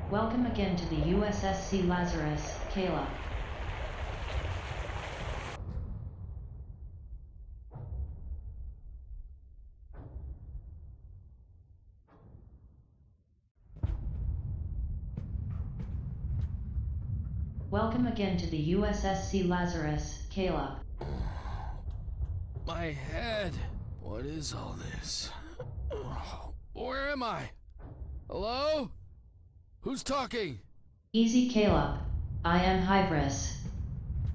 Welcome again to the USSC Lazarus, Kayla. Welcome again to the USSC Lazarus, Kayla. My head. What is all this? Where am I? Hello? Who's talking? Easy, Caleb. I am Hybris.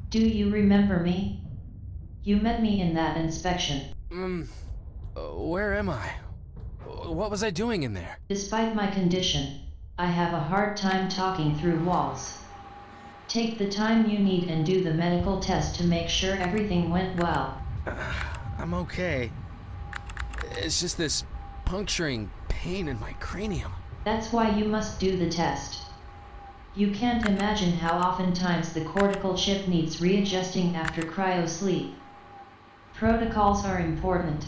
Do you remember me? You met me in that inspection. Where am I? What was I doing in there? Despite my condition, I have a hard time talking through walls. Take the time you need and do the medical test to make sure everything went well. I'm okay. It's just this puncturing pain in my cranium. That's why you must do the test. You can't imagine how oftentimes the cortical chip needs readjusting after cryo sleep. Protocols are important.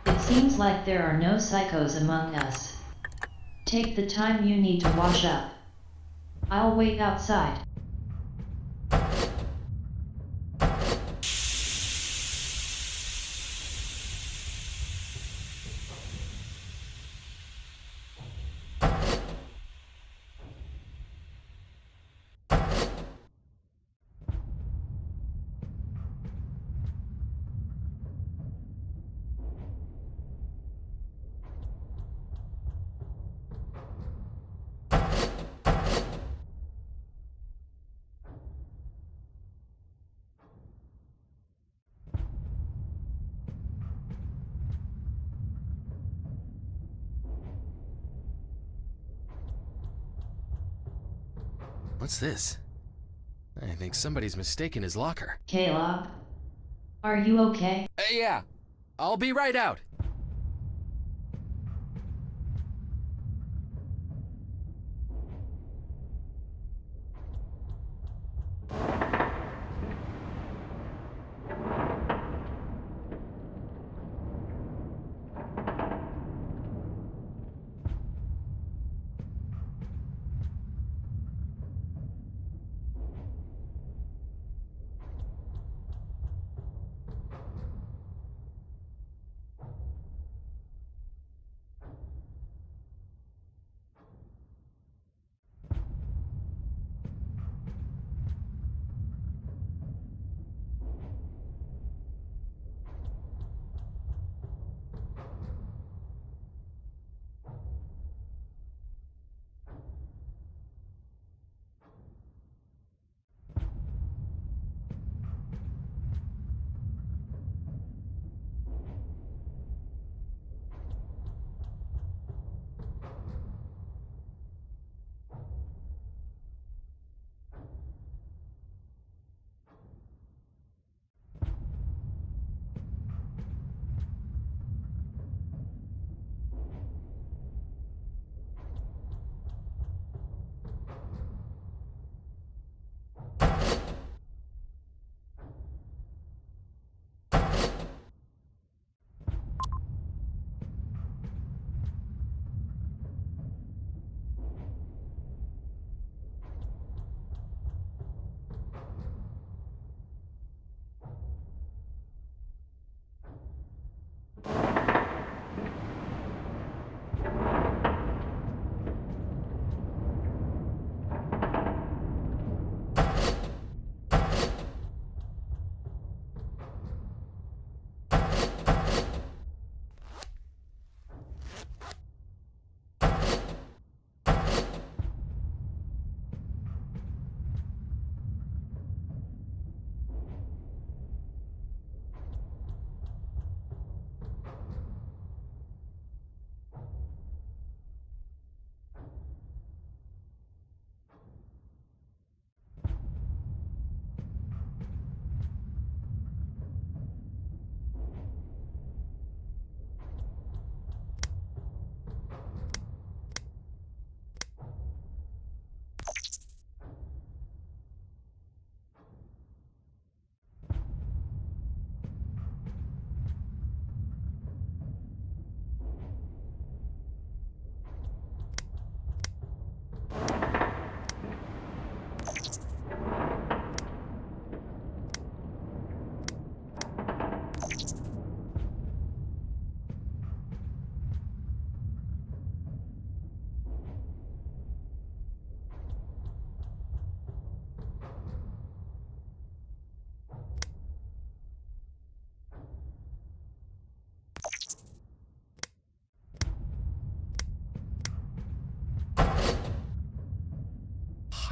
It seems like there are no psychos among us. Take the time you need to wash up. I'll wait outside. What's this? I think somebody's mistaken his locker. Caleb? Are you okay? Yeah, I'll be right out.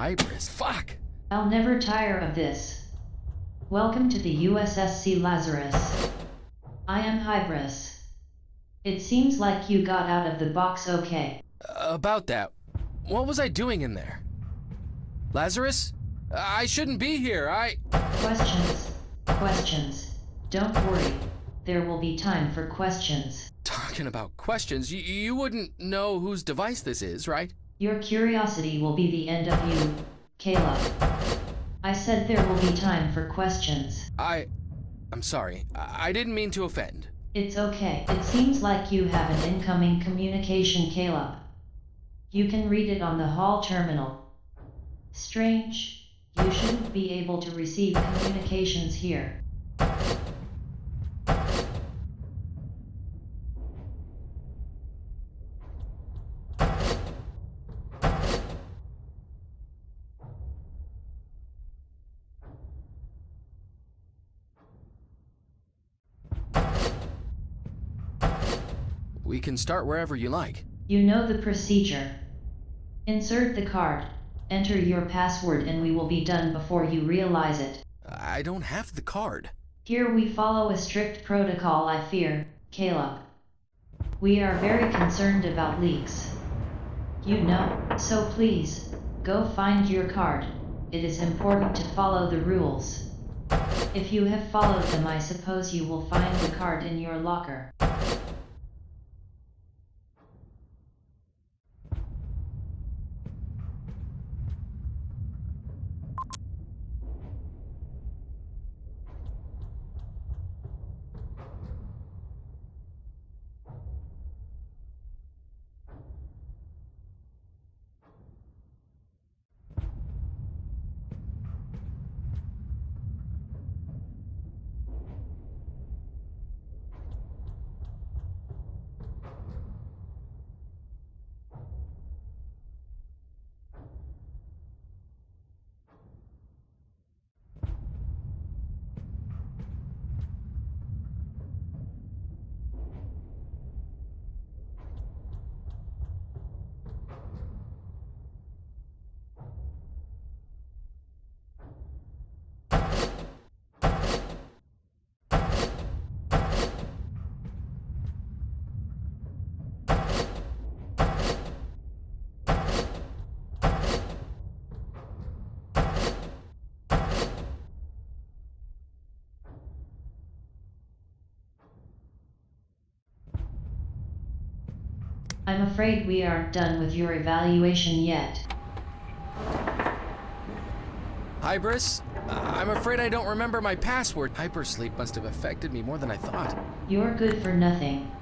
Hybris, fuck! I'll never tire of this. Welcome to the USSC Lazarus. I am Hybris. It seems like you got out of the box okay. About that, what was I doing in there? Lazarus? I shouldn't be here, Questions. Don't worry. There will be time for questions. Talking about questions, you wouldn't know whose device this is, right? Your curiosity will be the end of you, Caleb. I said there will be time for questions. I'm sorry. I didn't mean to offend. It's okay. It seems like you have an incoming communication, Caleb. You can read it on the hall terminal. Strange. You shouldn't be able to receive communications here. We can start wherever you like. You know the procedure. Insert the card, enter your password, and we will be done before you realize it. I don't have the card. Here we follow a strict protocol, I fear, Caleb. We are very concerned about leaks. You know, so please, Go find your card. It is important to follow the rules. If you have followed them, I suppose you will find the card in your locker. I'm afraid we aren't done with your evaluation yet. Hybris, I'm afraid I don't remember my password. Hypersleep must have affected me more than I thought. You're good for nothing.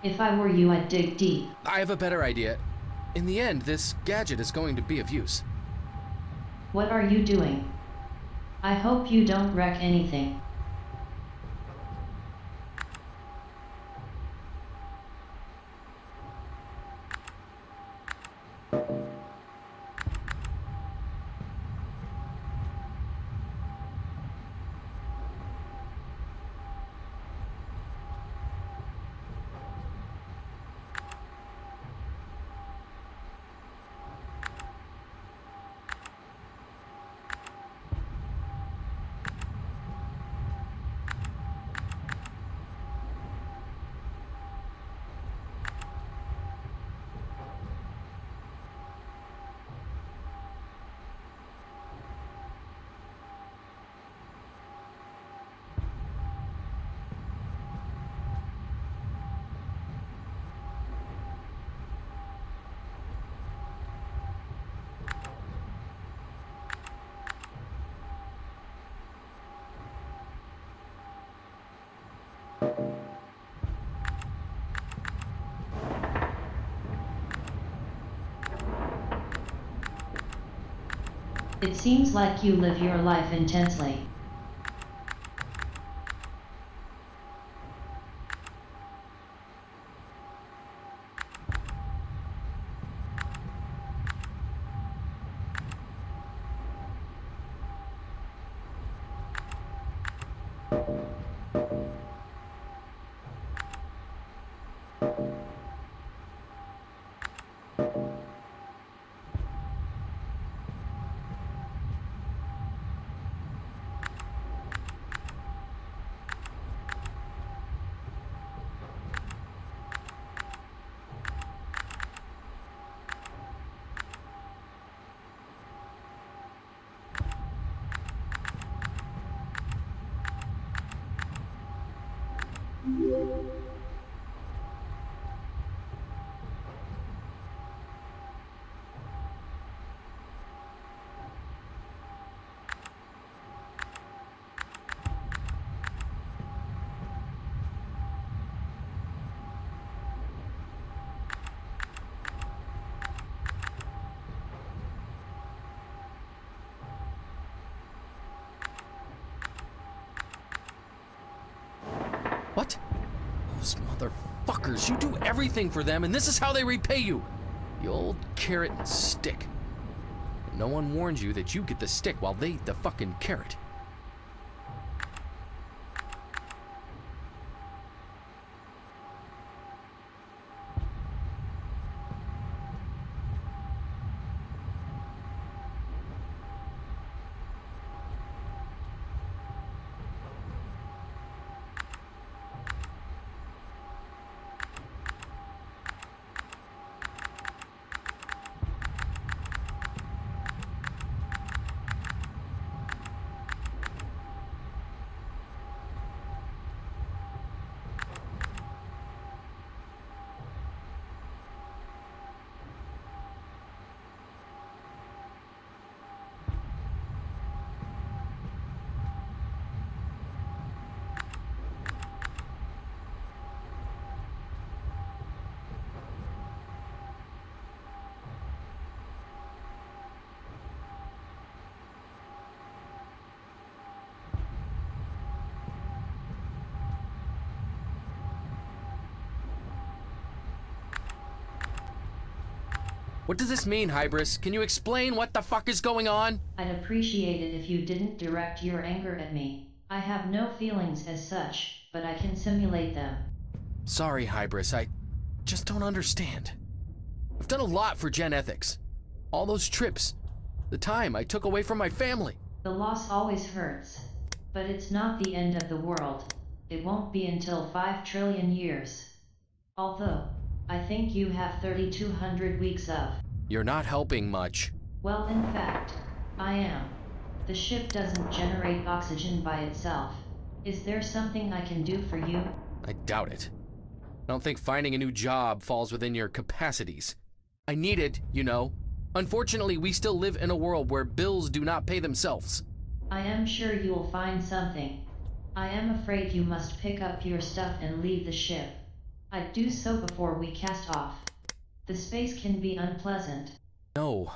If I were you, I'd dig deep. I have a better idea. In the end, this gadget is going to be of use. What are you doing? I hope you don't wreck anything. It seems like you live your life intensely. What? Those motherfuckers, you do everything for them, and this is how they repay you. The old carrot and stick. No one warns you that you get the stick while they eat the fucking carrot. What does this mean, Hybris? Can you explain what the fuck is going on? I'd appreciate it if you didn't direct your anger at me. I have no feelings as such, but I can simulate them. Sorry, Hybris, I just don't understand. I've done a lot for Gen Ethics. All those trips, the time I took away from my family. The loss always hurts, but it's not the end of the world. It won't be until 5 trillion years. Although, I think you have 3,200 weeks of. You're not helping much. Well, in fact, I am. The ship doesn't generate oxygen by itself. Is there something I can do for you? I doubt it. I don't think finding a new job falls within your capacities. I need it, you know. Unfortunately, we still live in a world where bills do not pay themselves. I am sure you'll find something. I am afraid you must pick up your stuff and leave the ship. I'd do so before we cast off. The space can be unpleasant. No,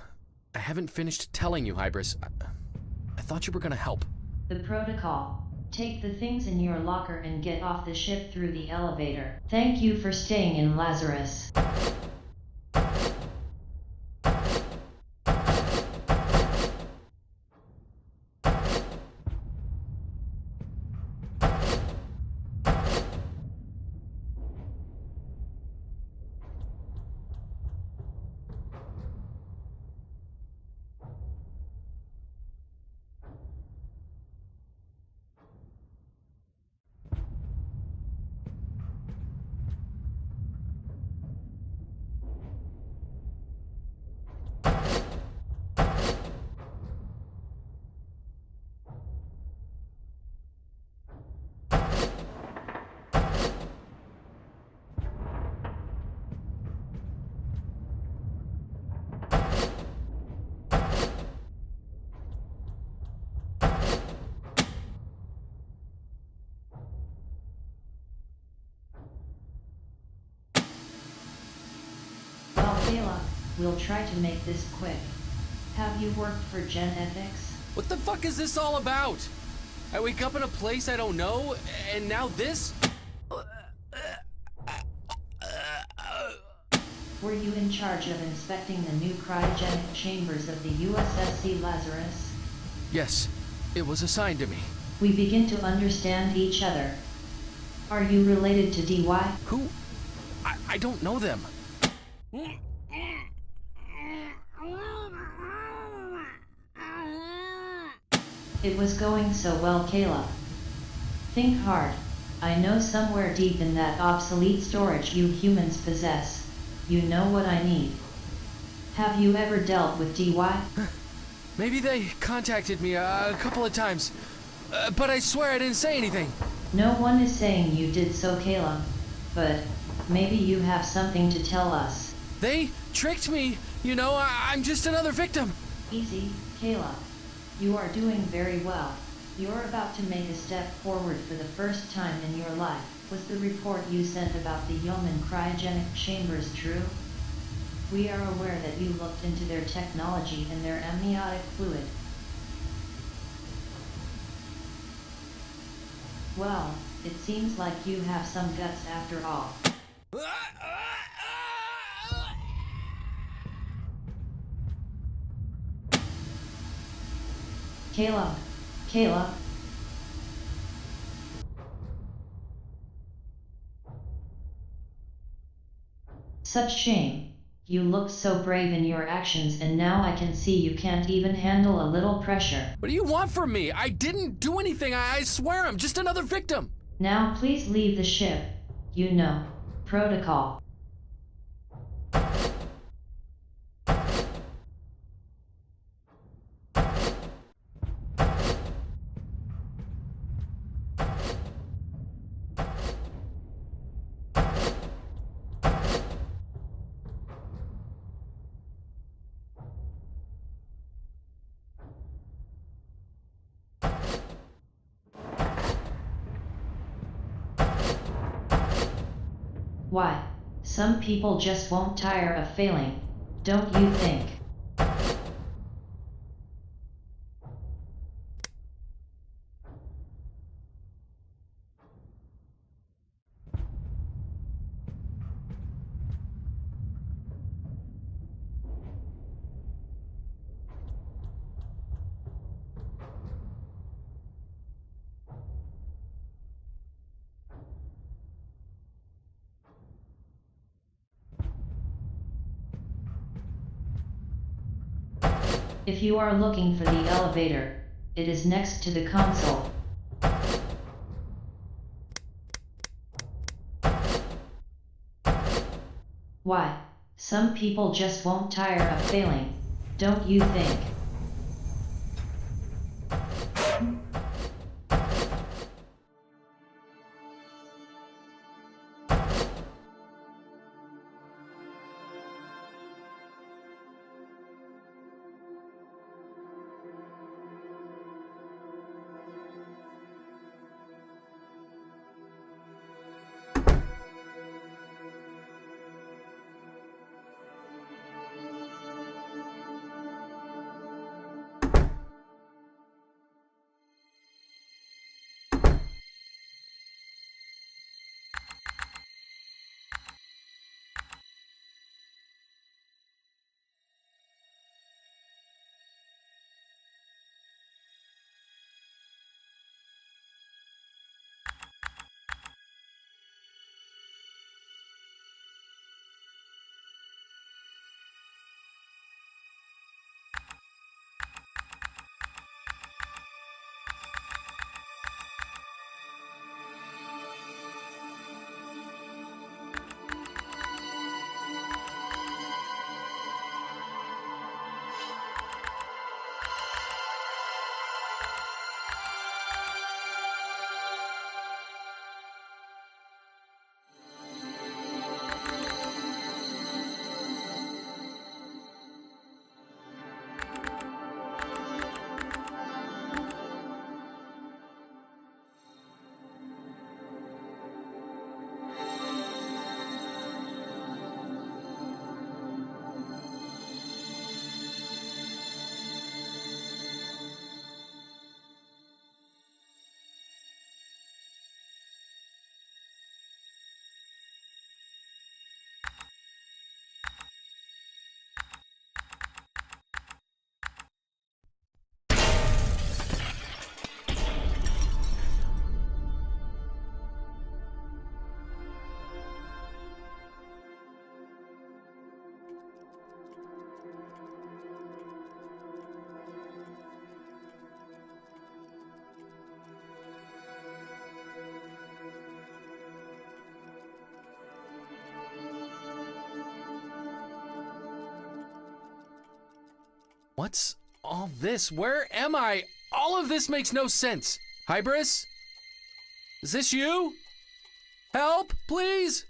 I haven't finished telling you, Hybris. I thought you were gonna help. The protocol. Take the things in your locker and get off the ship through the elevator. Thank you for staying in Lazarus. Well, Kayla, we'll try to make this quick. Have you worked for Gen Ethics? What the fuck is this all about? I wake up in a place I don't know, and now this? Were you in charge of inspecting the new cryogenic chambers of the USSC Lazarus? Yes, it was assigned to me. We begin to understand each other. Are you related to DY? Who? I don't know them. It was going so well, Kayla. Think hard. I know somewhere deep in that obsolete storage you humans possess, you know what I need. Have you ever dealt with DY? Maybe they contacted me a couple of times, but I swear I didn't say anything. No one is saying you did so, Kayla, but maybe you have something to tell us. They tricked me, you know, I'm just another victim. Easy, Kayla. You are doing very well. You're about to make a step forward for the first time in your life. Was the report you sent about the Yeoman cryogenic chambers true? We are aware that you looked into their technology and their amniotic fluid. Well, it seems like you have some guts after all. Kayla. Such shame. You looked so brave in your actions and now I can see you can't even handle a little pressure. What do you want from me? I didn't do anything, I swear I'm just another victim. Now please leave the ship. You know, protocol. Why, some people just won't tire of failing, don't you think? If you are looking for the elevator, it is next to the console. Why, some people just won't tire of failing, don't you think? What's all this? Where am I? All of this makes no sense. Hybris? Is this you? Help, please?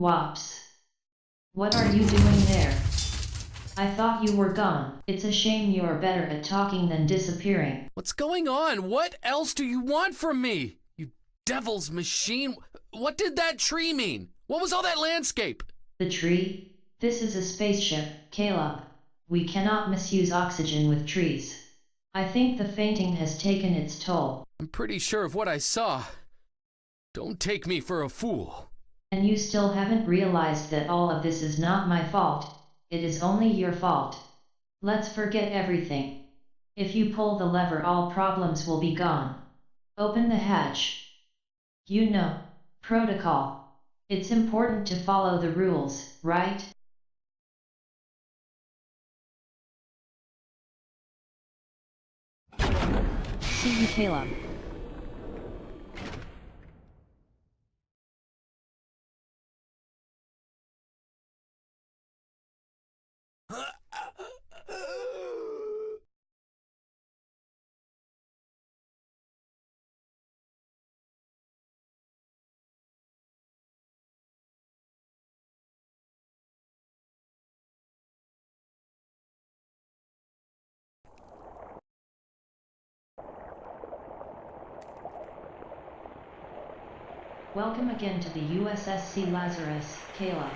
Wops. What are you doing there? I thought you were gone. It's a shame you're better at talking than disappearing. What's going on? What else do you want from me? You devil's machine. What did that tree mean? What was all that landscape? The tree? This is a spaceship, Caleb. We cannot misuse oxygen with trees. I think the fainting has taken its toll. I'm pretty sure of what I saw. Don't take me for a fool. And you still haven't realized that all of this is not my fault. It is only your fault. Let's forget everything. If you pull the lever, all problems will be gone. Open the hatch. You know, protocol. It's important to follow the rules, right? See you, Caleb. Welcome again to the USS Lazarus, Kayla.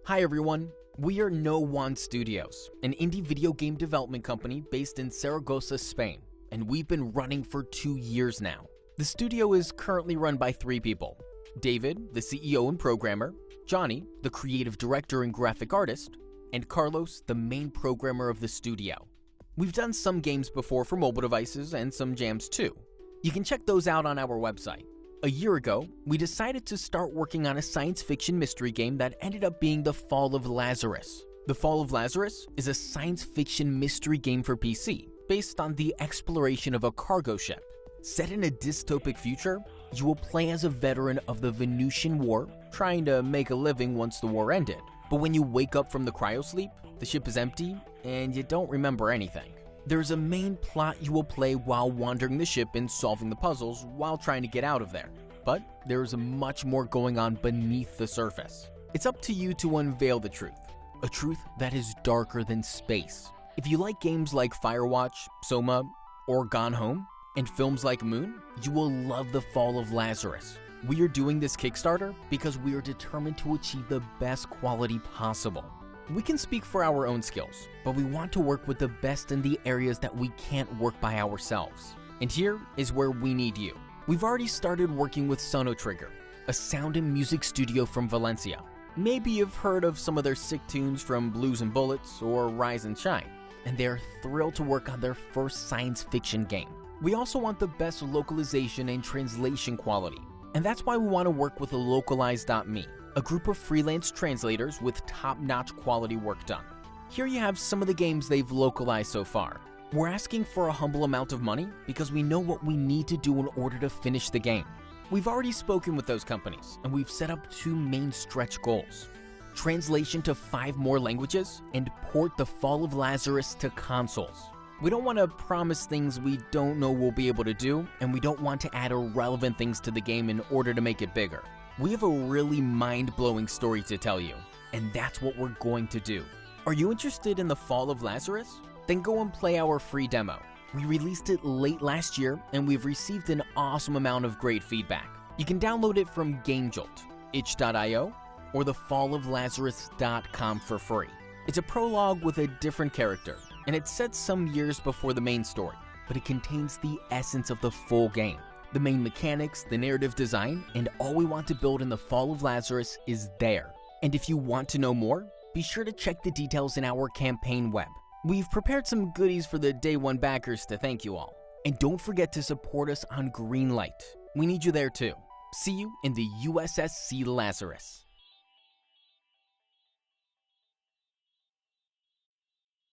Hi everyone, We are No One Studios, an indie video game development company based in Zaragoza, Spain, and we've been running for 2 years now. The studio is currently run by 3 people: David, the CEO and programmer, Johnny, the creative director and graphic artist, and Carlos, the main programmer of the studio. We've done some games before for mobile devices and some jams too. You can check those out on our website. A year ago, we decided to start working on a science fiction mystery game that ended up being the Fall of Lazarus. The Fall of Lazarus is a science fiction mystery game for PC, based on the exploration of a cargo ship. Set in a dystopic future, you will play as a veteran of the Venusian War, trying to make a living once the war ended. But when you wake up from the cryosleep, the ship is empty and you don't remember anything. There's a main plot you will play while wandering the ship and solving the puzzles while trying to get out of there. But there's much more going on beneath the surface. It's up to you to unveil the truth, a truth that is darker than space. If you like games like Firewatch, SOMA, or Gone Home, and films like Moon, you will love the Fall of Lazarus. We are doing this Kickstarter because we are determined to achieve the best quality possible. We can speak for our own skills, but we want to work with the best in the areas that we can't work by ourselves. And here is where we need you. We've already started working with Sonotrigger, a sound and music studio from Valencia. Maybe you've heard of some of their sick tunes from Blues and Bullets or Rise and Shine, and they're thrilled to work on their first science fiction game. We also want the best localization and translation quality, and that's why we want to work with Localize.me, a group of freelance translators with top-notch quality work done. Here you have some of the games they've localized so far. We're asking for a humble amount of money because we know what we need to do in order to finish the game. We've already spoken with those companies, and we've set up 2 main stretch goals: translation to 5 more languages and port the Fall of Lazarus to consoles. We don't want to promise things we don't know we'll be able to do, and we don't want to add irrelevant things to the game in order to make it bigger. We have a really mind-blowing story to tell you, and that's what we're going to do. Are you interested in the Fall of Lazarus? Then go and play our free demo. We released it late last year, and we've received an awesome amount of great feedback. You can download it from GameJolt, itch.io, or thefalloflazarus.com for free. It's a prologue with a different character, and it's set some years before the main story, but it contains the essence of the full game. The main mechanics, the narrative design, and all we want to build in the Fall of Lazarus is there. And if you want to know more, be sure to check the details in our campaign web. We've prepared some goodies for the Day 1 backers to thank you all. And don't forget to support us on Greenlight. We need you there too. See you in the USS Lazarus.